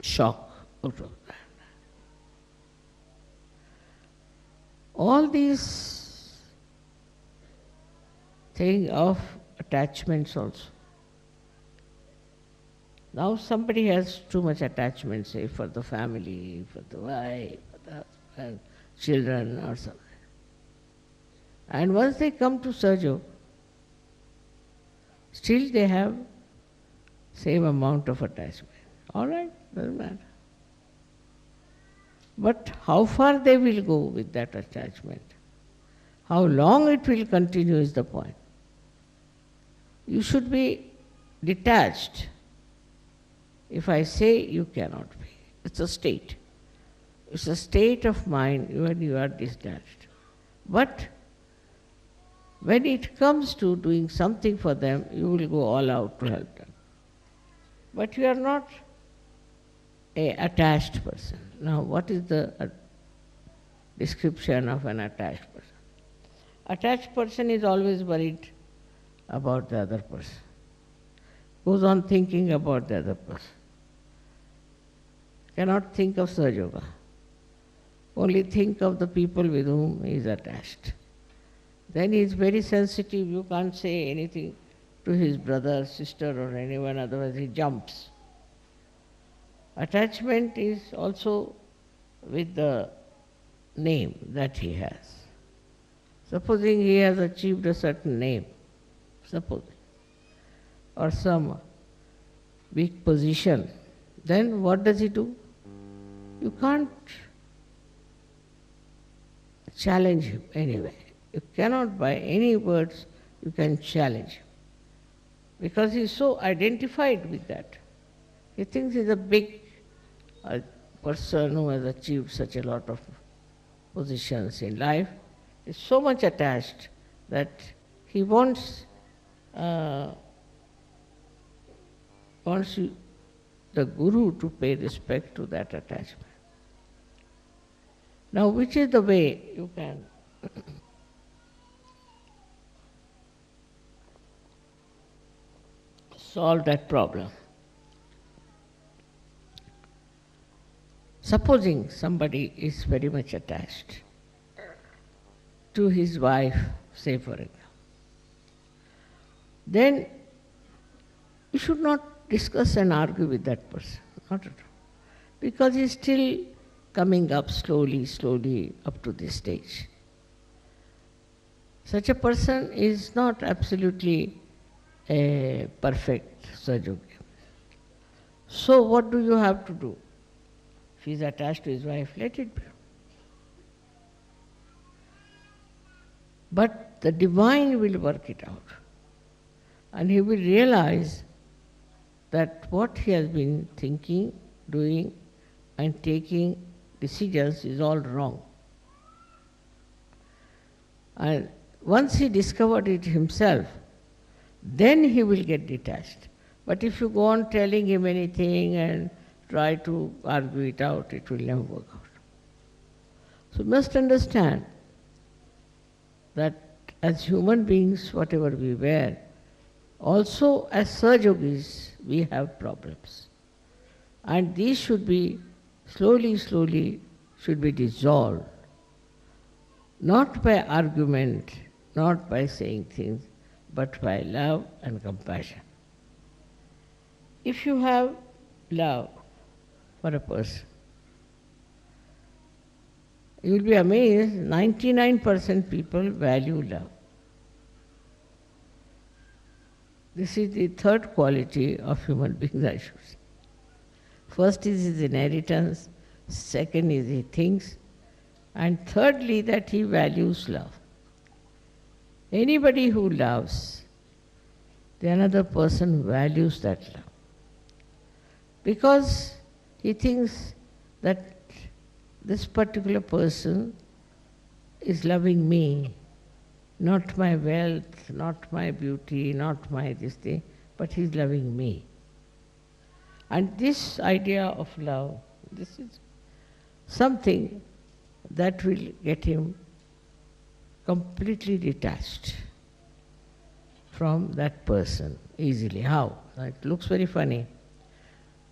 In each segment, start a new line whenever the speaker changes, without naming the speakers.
shock out of that. All these thing of attachments also. Now somebody has too much attachment, say for the family, for the wife, for the husband, children or something. And once they come to Sahaja, still they have same amount of attachment. All right, doesn't matter. But how far they will go with that attachment, how long it will continue is the point. You should be detached. If I say you cannot be, it's a state. It's a state of mind when you are detached. But when it comes to doing something for them, you will go all out to help them. But you are not an attached person. Now, what is the description of an attached person? Attached person is always worried about the other person. Goes on thinking about the other person. Cannot think of Sahaja. Only think of the people with whom he is attached. Then he is very sensitive. You can't say anything to his brother, sister or anyone, otherwise he jumps. Attachment is also with the name that he has. Supposing he has achieved a certain name, supposing, or some big position, then what does he do? You can't challenge him anyway. You cannot by any words you can challenge him. Because he is so identified with that. He thinks he is a big person who has achieved such a lot of positions in life. He is so much attached that he wants the Guru to pay respect to that attachment. Now, which is the way you can solve that problem? Supposing somebody is very much attached to his wife, say for example, then you should not discuss and argue with that person, not at all. Because he is still coming up slowly up to this stage. Such a person is not absolutely a perfect Sahaja. So what do you have to do? If he is attached to his wife, let it be. But the divine will work it out. And he will realize that what he has been thinking, doing, and taking decisions is all wrong. And once he discovered it himself, then he will get detached. But if you go on telling him anything and try to argue it out, it will never work out. So you must understand that as human beings, whatever we were, also as Sahajogis, we have problems. And these should be slowly should be dissolved. Not by argument, not by saying things, but by love and compassion. If you have love for a person, you will be amazed, 99% people value love. This is the third quality of human beings, I should say. First is his inheritance, second is he thinks, and thirdly that he values love. Anybody who loves, the another person values that love. Because he thinks that this particular person is loving me, not my wealth, not my beauty, not my this thing, but he's loving me. And this idea of love, this is something that will get him completely detached from that person easily. How? It looks very funny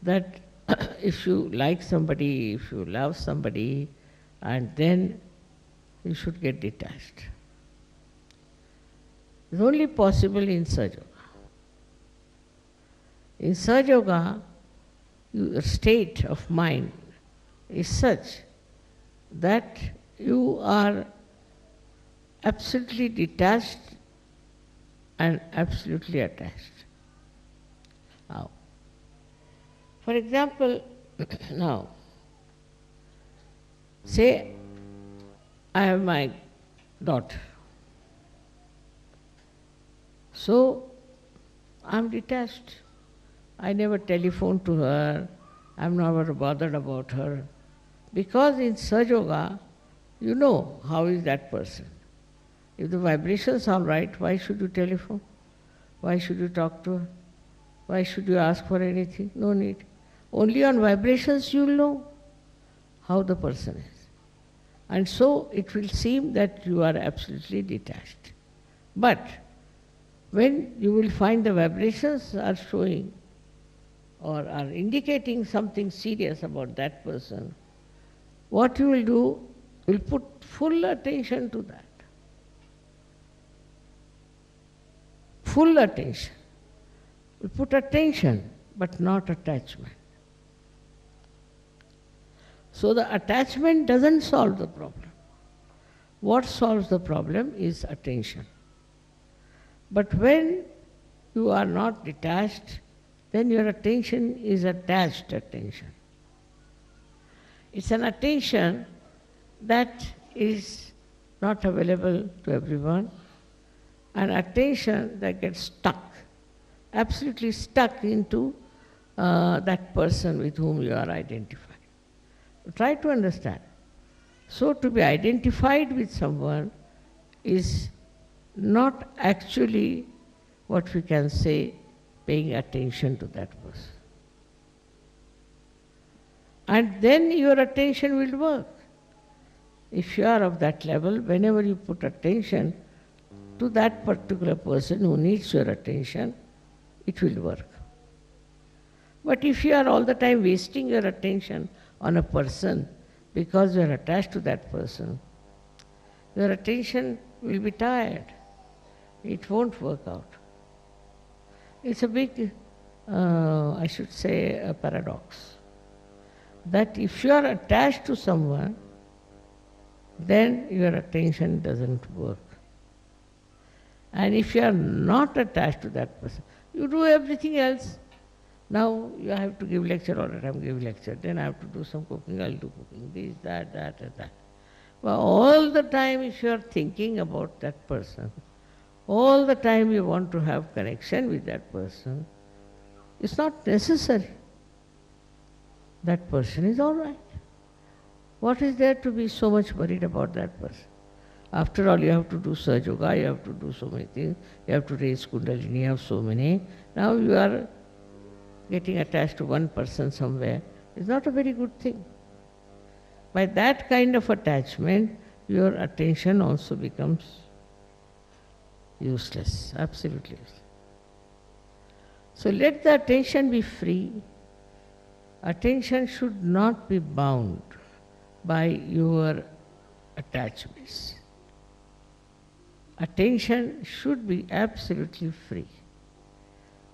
that if you like somebody, if you love somebody, and then you should get detached. It's only possible in Sahaja Yoga. In Sahaja Yoga, your state of mind is such that you are absolutely detached and absolutely attached. Now, for example, now, say I have my daughter. So, I am detached. I never telephone to her, I am never bothered about her. Because in Sahaja Yoga, you know how is that person. If the vibrations are right, why should you telephone? Why should you talk to her? Why should you ask for anything? No need. Only on vibrations you will know how the person is. And so it will seem that you are absolutely detached. But when you will find the vibrations are showing or are indicating something serious about that person, what you will do, will put full attention to that. Full attention. We put attention, but not attachment. So the attachment doesn't solve the problem. What solves the problem is attention. But when you are not detached, then your attention is attached attention. It's an attention that is not available to everyone, an attention that gets stuck, absolutely stuck into that person with whom you are identified. Try to understand. So to be identified with someone is not actually what we can say paying attention to that person. And then your attention will work. If you are of that level, whenever you put attention to that particular person who needs your attention, it will work. But if you are all the time wasting your attention on a person because you are attached to that person, your attention will be tired. It won't work out. It's a big, I should say, a paradox. That if you are attached to someone, then your attention doesn't work. And if you are not attached to that person, you do everything else. Now you have to give lecture all the time, give lecture. Then I have to do some cooking, I'll do cooking, this, that, and that. But all the time if you are thinking about that person, all the time you want to have connection with that person, it's not necessary. That person is all right. What is there to be so much worried about that person? After all, you have to do Sahaja Yoga, you have to do so many things, you have to raise Kundalini, you have so many. Now you are getting attached to one person somewhere. It's not a very good thing. By that kind of attachment, your attention also becomes useless, absolutely useless. So let the attention be free. Attention should not be bound by your attachments. Attention should be absolutely free.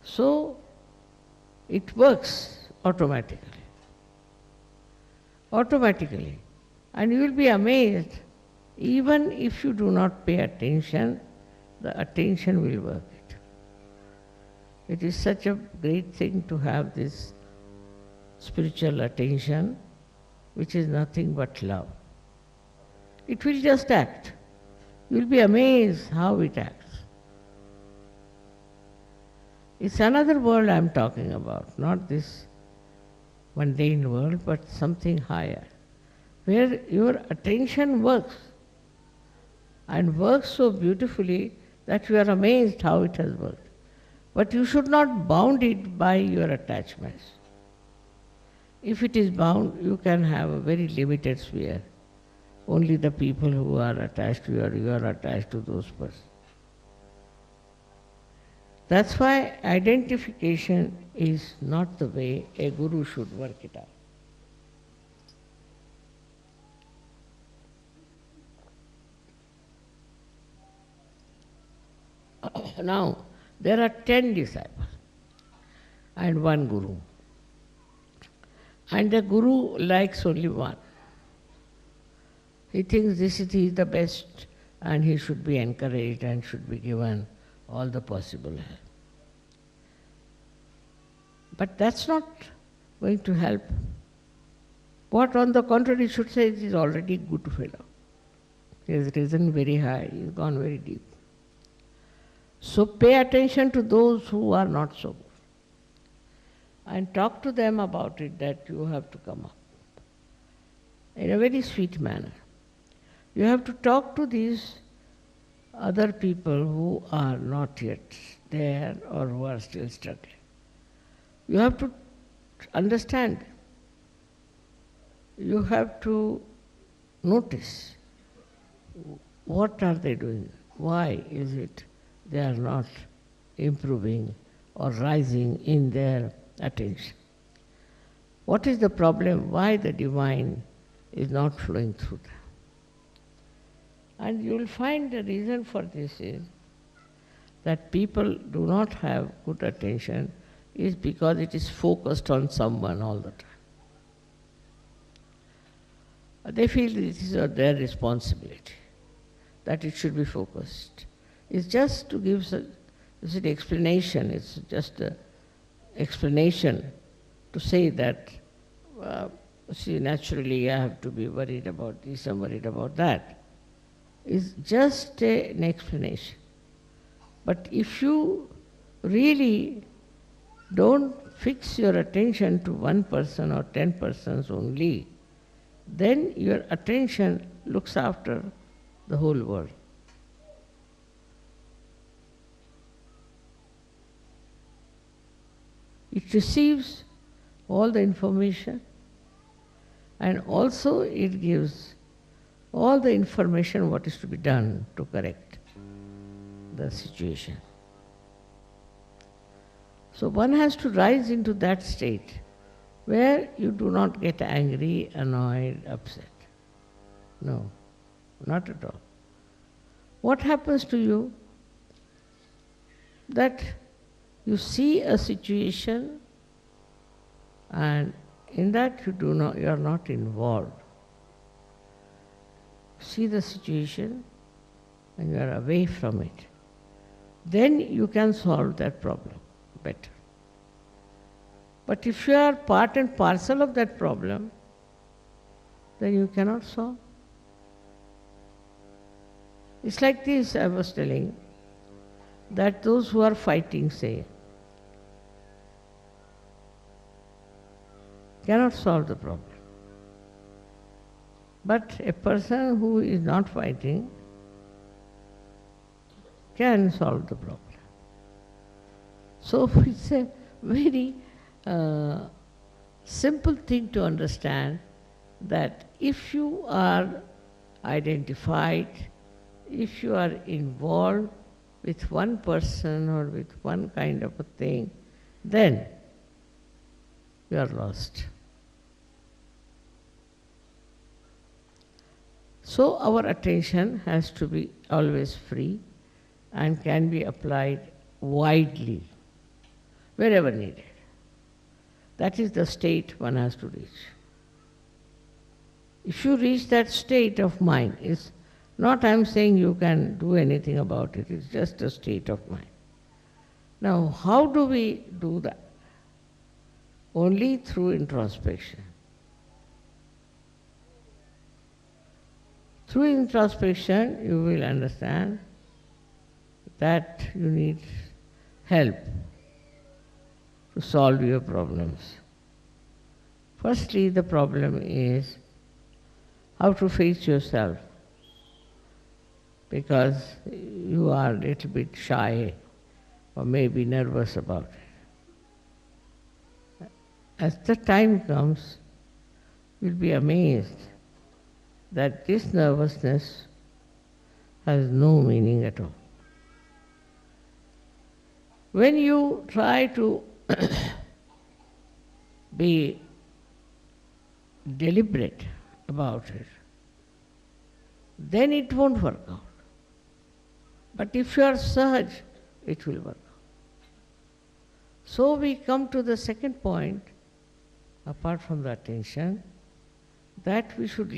So it works automatically. Automatically. And you will be amazed, even if you do not pay attention, the attention will work it. It is such a great thing to have this spiritual attention, which is nothing but love. It will just act. You will be amazed how it acts. It's another world I am talking about, not this mundane world, but something higher, where your attention works, and works so beautifully that you are amazed how it has worked. But you should not bound it by your attachments. If it is bound, you can have a very limited sphere. Only the people who are attached to you, or you are attached to those persons. That's why identification is not the way a guru should work it out. Now, there are 10 disciples and one guru. And the guru likes only one. He thinks this is he is the best and he should be encouraged and should be given all the possible help. But that's not going to help. What on the contrary should say is already good fellow. He has risen very high, he has gone very deep. So pay attention to those who are not so good. And talk to them about it that you have to come up. In a very sweet manner. You have to talk to these other people who are not yet there or who are still struggling. You have to understand. You have to notice what are they doing? Why is it they are not improving or rising in their attention? What is the problem? Why the divine is not flowing through them? And you will find the reason for this is that people do not have good attention is because it is focused on someone all the time. They feel this is their responsibility, that it should be focused. It's just to give an explanation, it's just an explanation to say that, see, naturally I have to be worried about this and worried about that. It's just an explanation. But if you really don't fix your attention to one person or 10 persons only, then your attention looks after the whole world. It receives all the information and also it gives all the information what is to be done to correct the situation. So one has to rise into that state where you do not get angry, annoyed, upset. No, not at all. What happens to you? That you see a situation and in that you are not involved. See the situation and you are away from it. Then you can solve that problem better. But if you are part and parcel of that problem, then you cannot solve. It's like this, I was telling, that those who are fighting, say, cannot solve the problem. But a person who is not fighting can solve the problem. So it's a very simple thing to understand that if you are identified, if you are involved with one person or with one kind of a thing, then you are lost. So our attention has to be always free and can be applied widely, wherever needed. That is the state one has to reach. If you reach that state of mind, it's not I'm saying you can do anything about it, it's just a state of mind. Now, how do we do that? Only through introspection. Through introspection, you will understand that you need help to solve your problems. Firstly, the problem is how to face yourself, because you are a little bit shy or maybe nervous about it. As the time comes, you'll be amazed that this nervousness has no meaning at all. When you try to be deliberate about it, then it won't work out. But if you are sahaj, it will work out. So we come to the second point, apart from the attention, that we should